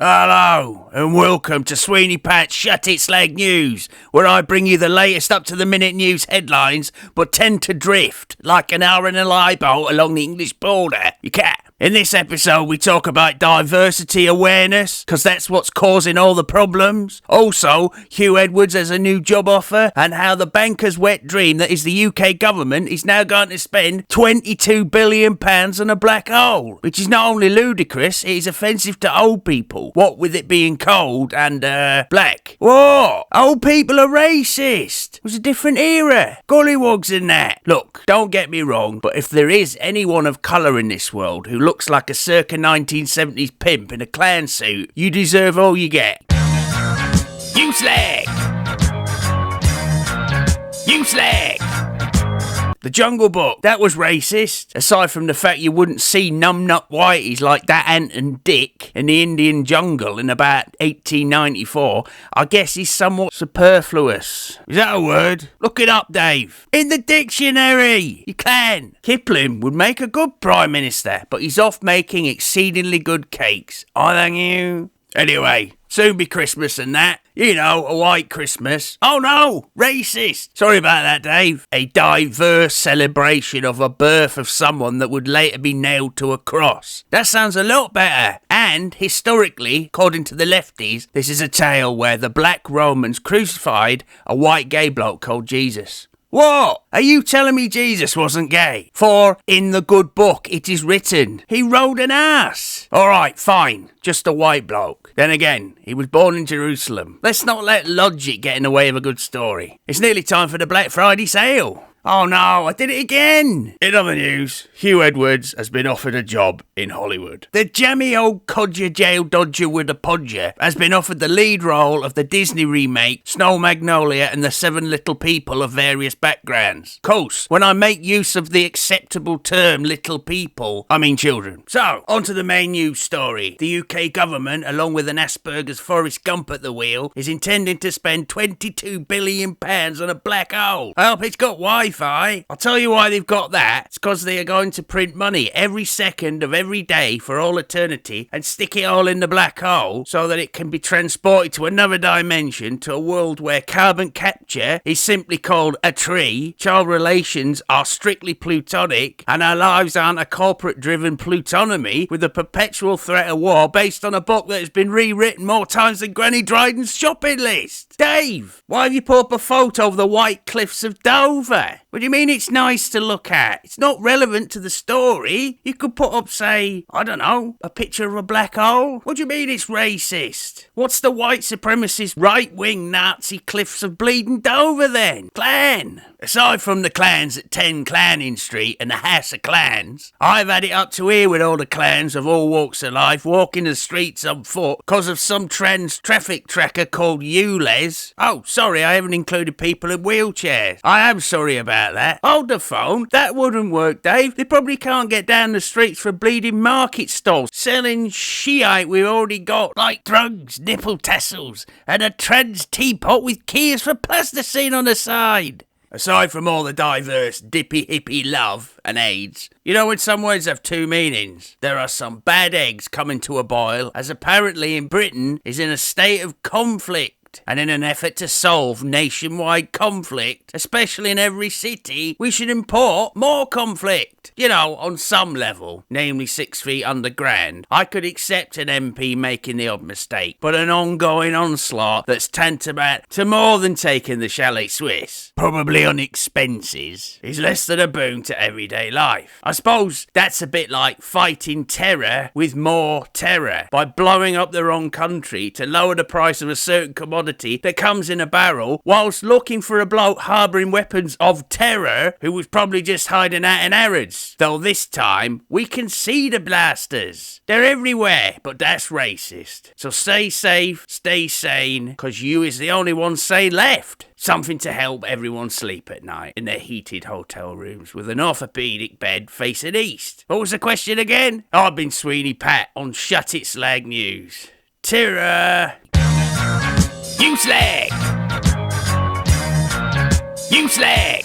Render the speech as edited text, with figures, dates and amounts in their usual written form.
Hello, and welcome to Sweeney Pat's Shut It Slag News, where I bring you the latest up-to-the-minute news headlines, but tend to drift like an hour in a lie boat along the English border. You can't. In this episode, we talk about diversity awareness, because that's what's causing all the problems. Also, Hugh Edwards has a new job offer, and how the banker's wet dream that is the UK government is now going to spend £22 billion on a black hole, which is not only ludicrous, it is offensive to old people. What with it being cold and, black. What? Old people are racist. It was a different era. Gollywogs and that. Look, don't get me wrong, but if there is anyone of colour in this world who looks like a circa 1970s pimp in a clown suit, you deserve all you get. You slag! You slag! The Jungle Book, that was racist. Aside from the fact you wouldn't see numbnut whiteys like that Ant and Dick in the Indian jungle in about 1894, I guess he's somewhat superfluous. Is that a word? Look it up, Dave. In the dictionary! You can. Kipling would make a good Prime Minister, but he's off making exceedingly good cakes. I thank you. Anyway, soon be Christmas and that. You know, a white Christmas. Oh no, racist. Sorry about that, Dave. A diverse celebration of a birth of someone that would later be nailed to a cross. That sounds a lot better. And, historically, according to the lefties, this is a tale where the black Romans crucified a white gay bloke called Jesus. What? Are you telling me Jesus wasn't gay? For, in the good book, it is written, he rode an ass. Alright, fine. Just a white bloke. Then again, he was born in Jerusalem. Let's not let logic get in the way of a good story. It's nearly time for the Black Friday sale. Oh no, I did it again! In other news, Hugh Edwards has been offered a job in Hollywood. The jammy old codger jail dodger with a podger has been offered the lead role of the Disney remake Snow Magnolia and the Seven Little People of various backgrounds. Course, when I make use of the acceptable term little people, I mean children. So, on to the main news story. The UK government, along with an Asperger's Forrest Gump at the wheel, is intending to spend £22 billion on a black hole. I hope it's got Wi-Fi. I'll tell you why they've got that. It's because they are going to print money every second of every day for all eternity and stick it all in the black hole so that it can be transported to another dimension, to a world where carbon capture is simply called a tree, child relations are strictly plutonic, and our lives aren't a corporate-driven plutonomy with a perpetual threat of war based on a book that has been rewritten more times than Granny Dryden's shopping list. Dave, why have you put up a photo of the White Cliffs of Dover? What do you mean it's nice to look at? It's not relevant to the story. You could put up, say, I don't know, a picture of a black hole. What do you mean it's racist? What's the white supremacist right-wing Nazi Cliffs of Bleeding Dover then? Clan. Aside from the clans at 10 Clanning Street and the House of Clans, I've had it up to here with all the clans of all walks of life walking the streets on foot because of some trans traffic tracker called ULEZ. Oh, sorry, I haven't included people in wheelchairs. I am sorry about that. Hold the phone. That wouldn't work, Dave. They probably can't get down the streets for bleeding market stalls selling shite we've already got, like drugs, nipple tassels, and a trans teapot with keys for plasticine on the side. Aside from all the diverse dippy hippie love and AIDS, you know when some words have two meanings? There are some bad eggs coming to a boil, as apparently in Britain is in a state of conflict. And in an effort to solve nationwide conflict, especially in every city, we should import more conflict. You know, on some level, namely 6 feet underground, I could accept an MP making the odd mistake, but an ongoing onslaught that's tantamount to more than taking the Chalet Swiss, probably on expenses, is less than a boon to everyday life. I suppose that's a bit like fighting terror with more terror by blowing up the wrong country to lower the price of a certain commodity that comes in a barrel whilst looking for a bloke harbouring weapons of terror who was probably just hiding out in Harrods. Though this time, we can see the blasters. They're everywhere, but that's racist. So stay safe, stay sane, because you is the only one sane left. Something to help everyone sleep at night in their heated hotel rooms with an orthopaedic bed facing east. What was the question again? I've been Sweeney Pat on Shut It Slag News. Terror! You slag! You slag!